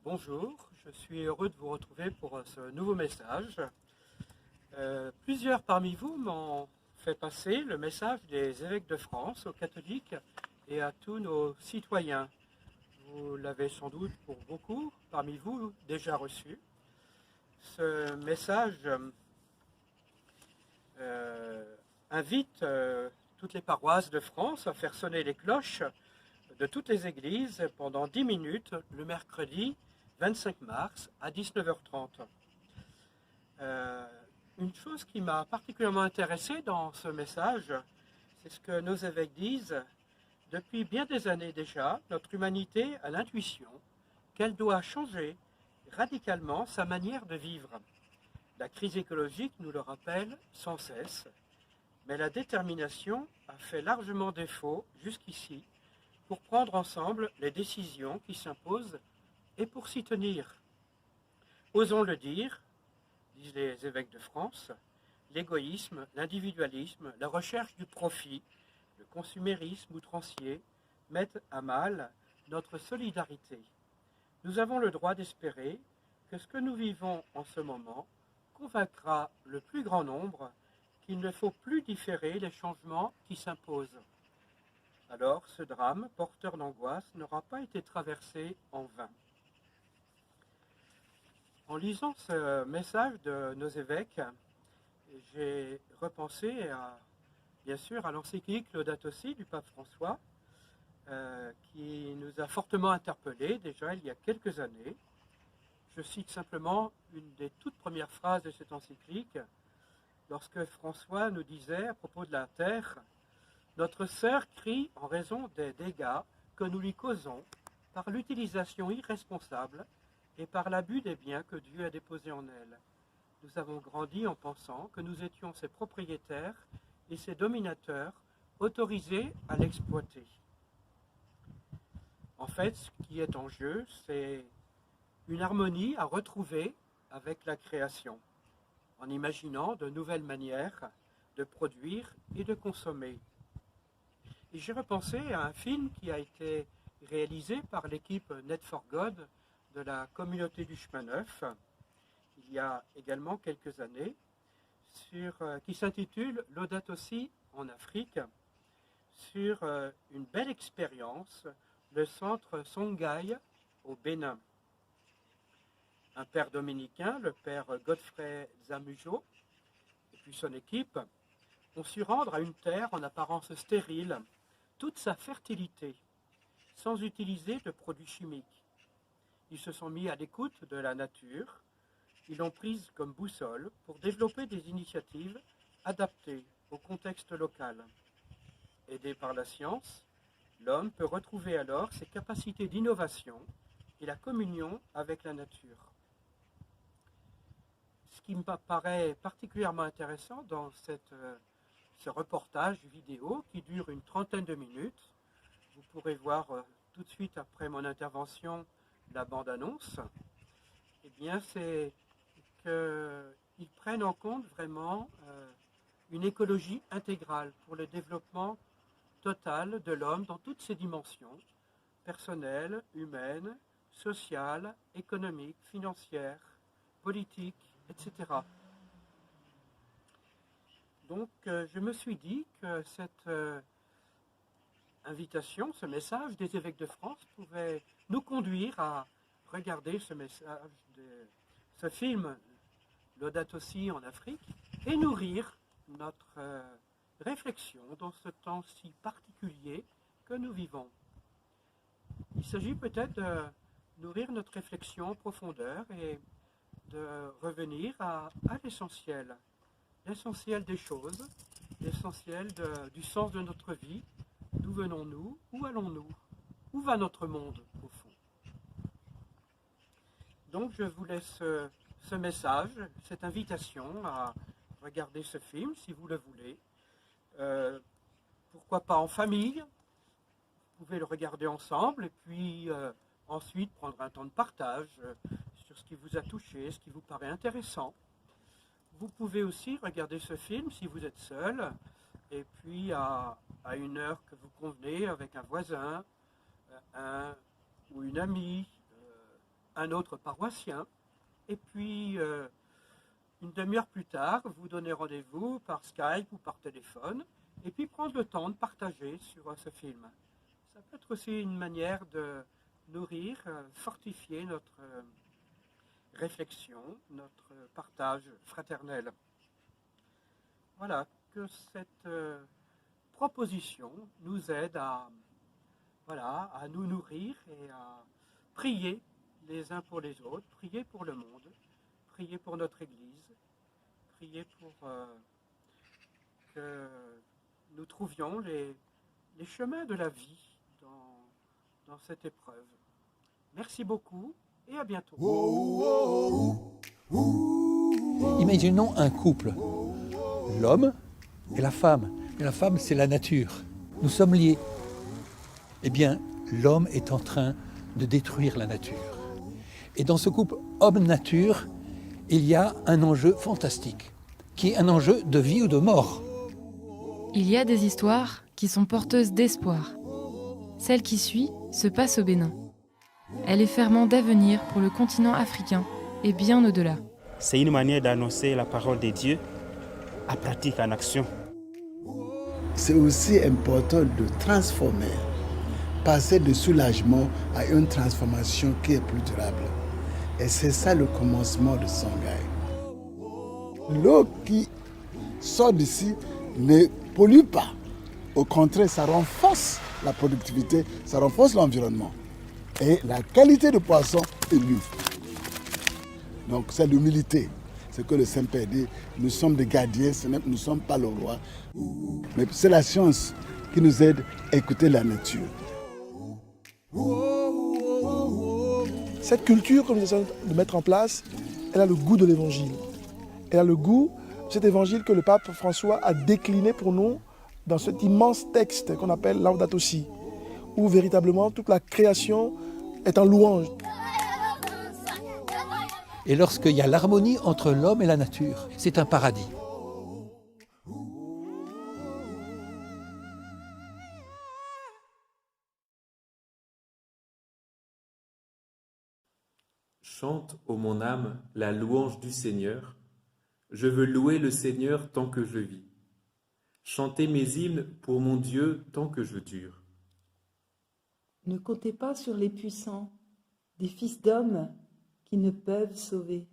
Bonjour, je suis heureux de vous retrouver pour ce nouveau message. Plusieurs parmi vous m'ont fait passer le message des évêques de France aux catholiques et à tous nos citoyens. Vous l'avez sans doute pour beaucoup parmi vous déjà reçu. Ce message invite toutes les paroisses de France à faire sonner les cloches de toutes les églises pendant 10 minutes le mercredi 25 mars à 19h30. Une chose qui m'a particulièrement intéressé dans ce message, c'est ce que nos évêques disent. Depuis bien des années déjà, notre humanité a l'intuition qu'elle doit changer radicalement sa manière de vivre. La crise écologique nous le rappelle sans cesse, mais la détermination a fait largement défaut jusqu'ici pour prendre ensemble les décisions qui s'imposent et pour s'y tenir. Osons le dire, disent les évêques de France, l'égoïsme, l'individualisme, la recherche du profit, le consumérisme outrancier mettent à mal notre solidarité. Nous avons le droit d'espérer que ce que nous vivons en ce moment convaincra le plus grand nombre qu'il ne faut plus différer les changements qui s'imposent. Alors ce drame, porteur d'angoisse, n'aura pas été traversé en vain. En lisant ce message de nos évêques, j'ai repensé bien sûr à l'encyclique Laudato Si du pape François, qui nous a fortement interpellés déjà il y a quelques années. Je cite simplement une des toutes premières phrases de cette encyclique, lorsque François nous disait à propos de la terre: notre sœur crie en raison des dégâts que nous lui causons par l'utilisation irresponsable et par l'abus des biens que Dieu a déposés en elle. Nous avons grandi en pensant que nous étions ses propriétaires et ses dominateurs autorisés à l'exploiter. En fait, ce qui est en jeu, c'est une harmonie à retrouver avec la création, en imaginant de nouvelles manières de produire et de consommer. Et j'ai repensé à un film qui a été réalisé par l'équipe Net for God de la communauté du chemin neuf, il y a également quelques années, qui s'intitule Laudato Si en Afrique, sur une belle expérience, le centre Songhai au Bénin. Un père dominicain, le père Godfrey Zamujo, et puis son équipe, ont su rendre à une terre en apparence stérile toute sa fertilité, sans utiliser de produits chimiques. Ils se sont mis à l'écoute de la nature, ils l'ont prise comme boussole pour développer des initiatives adaptées au contexte local. Aidé par la science, l'homme peut retrouver alors ses capacités d'innovation et la communion avec la nature. Ce qui me paraît particulièrement intéressant dans ce reportage vidéo qui dure une trentaine de minutes, vous pourrez voir tout de suite après mon intervention la bande-annonce, eh bien c'est qu'ils prennent en compte vraiment une écologie intégrale pour le développement total de l'homme dans toutes ses dimensions, personnelles, humaines, sociales, économiques, financières, politiques, etc. Donc je me suis dit que cette invitation, ce message des évêques de France pouvait nous conduire à regarder ce film Laudato Si en Afrique et nourrir notre réflexion dans ce temps si particulier que nous vivons. Il s'agit peut-être de nourrir notre réflexion en profondeur et de revenir à l'essentiel des choses, l'essentiel du sens de notre vie. D'où venons-nous? Où allons-nous? Où va notre monde, au fond? Donc je vous laisse ce message, cette invitation à regarder ce film, si vous le voulez. Pourquoi pas en famille? Vous pouvez le regarder ensemble et puis ensuite prendre un temps de partage sur ce qui vous a touché, ce qui vous paraît intéressant. Vous pouvez aussi regarder ce film si vous êtes seul, et puis à une heure que vous convenez avec un voisin, un ou une amie, un autre paroissien, et puis une demi-heure plus tard, vous donnez rendez-vous par Skype ou par téléphone, et puis prendre le temps de partager sur ce film. Ça peut être aussi une manière de nourrir, fortifier notre réflexion, notre partage fraternel. Voilà, que cette proposition nous aide à nous nourrir et à prier les uns pour les autres, prier pour le monde, prier pour notre Église, prier pour que nous trouvions les chemins de la vie dans cette épreuve. Merci beaucoup et à bientôt. Imaginons un couple, l'homme et la femme. Et la femme, c'est la nature. Nous sommes liés. Eh bien, l'homme est en train de détruire la nature. Et dans ce couple homme-nature, il y a un enjeu fantastique, qui est un enjeu de vie ou de mort. Il y a des histoires qui sont porteuses d'espoir. Celle qui suit se passe au Bénin. Elle est ferment d'avenir pour le continent africain et bien au-delà. C'est une manière d'annoncer la parole de Dieu à pratique, en action. C'est aussi important de transformer, passer de soulagement à une transformation qui est plus durable. Et c'est ça le commencement de Songhai. L'eau qui sort d'ici ne pollue pas. Au contraire, ça renforce la productivité, ça renforce l'environnement. Et la qualité de poisson est mieux. Donc c'est l'humilité. C'est que le Saint-Père dit, nous sommes des gardiens, nous ne sommes pas le roi. Mais c'est la science qui nous aide à écouter la nature. Cette culture que nous essayons de mettre en place, elle a le goût de l'évangile. Elle a le goût de cet évangile que le pape François a décliné pour nous dans cet immense texte qu'on appelle Laudato Si, où véritablement toute la création est en louange. Et lorsqu'il y a l'harmonie entre l'homme et la nature, c'est un paradis. Chante, ô mon âme, la louange du Seigneur. Je veux louer le Seigneur tant que je vis. Chanter mes hymnes pour mon Dieu tant que je dure. Ne comptez pas sur les puissants, des fils d'hommes qui ne peuvent sauver.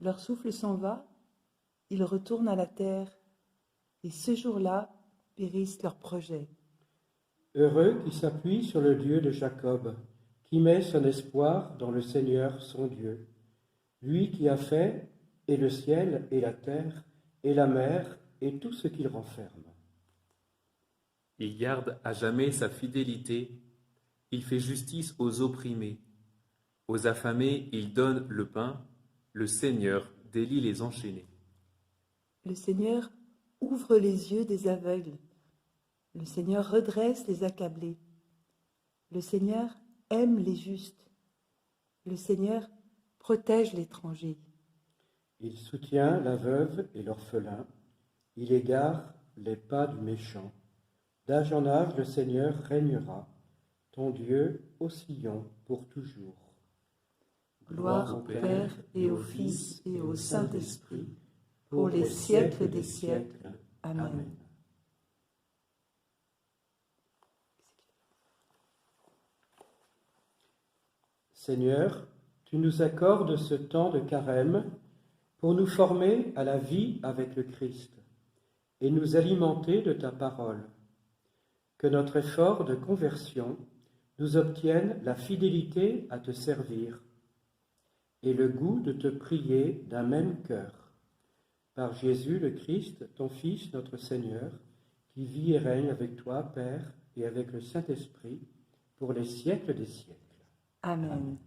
Leur souffle s'en va, ils retournent à la terre, et ce jour-là périssent leurs projets. Heureux qui s'appuie sur le Dieu de Jacob, qui met son espoir dans le Seigneur son Dieu, lui qui a fait et le ciel et la terre et la mer et tout ce qu'il renferme. Il garde à jamais sa fidélité, il fait justice aux opprimés. Aux affamés, il donne le pain, le Seigneur délie les enchaînés. Le Seigneur ouvre les yeux des aveugles. Le Seigneur redresse les accablés. Le Seigneur aime les justes. Le Seigneur protège l'étranger. Il soutient la veuve et l'orphelin. Il égare les pas du méchant. D'âge en âge, le Seigneur régnera, ton Dieu oscillant pour toujours. Gloire au Père et au Fils et au Saint-Esprit, pour les siècles des siècles. Amen. Seigneur, tu nous accordes ce temps de carême pour nous former à la vie avec le Christ et nous alimenter de ta parole. Que notre effort de conversion nous obtienne la fidélité à te servir et le goût de te prier d'un même cœur. Par Jésus le Christ, ton Fils, notre Seigneur, qui vit et règne avec toi, Père, et avec le Saint-Esprit, pour les siècles des siècles. Amen.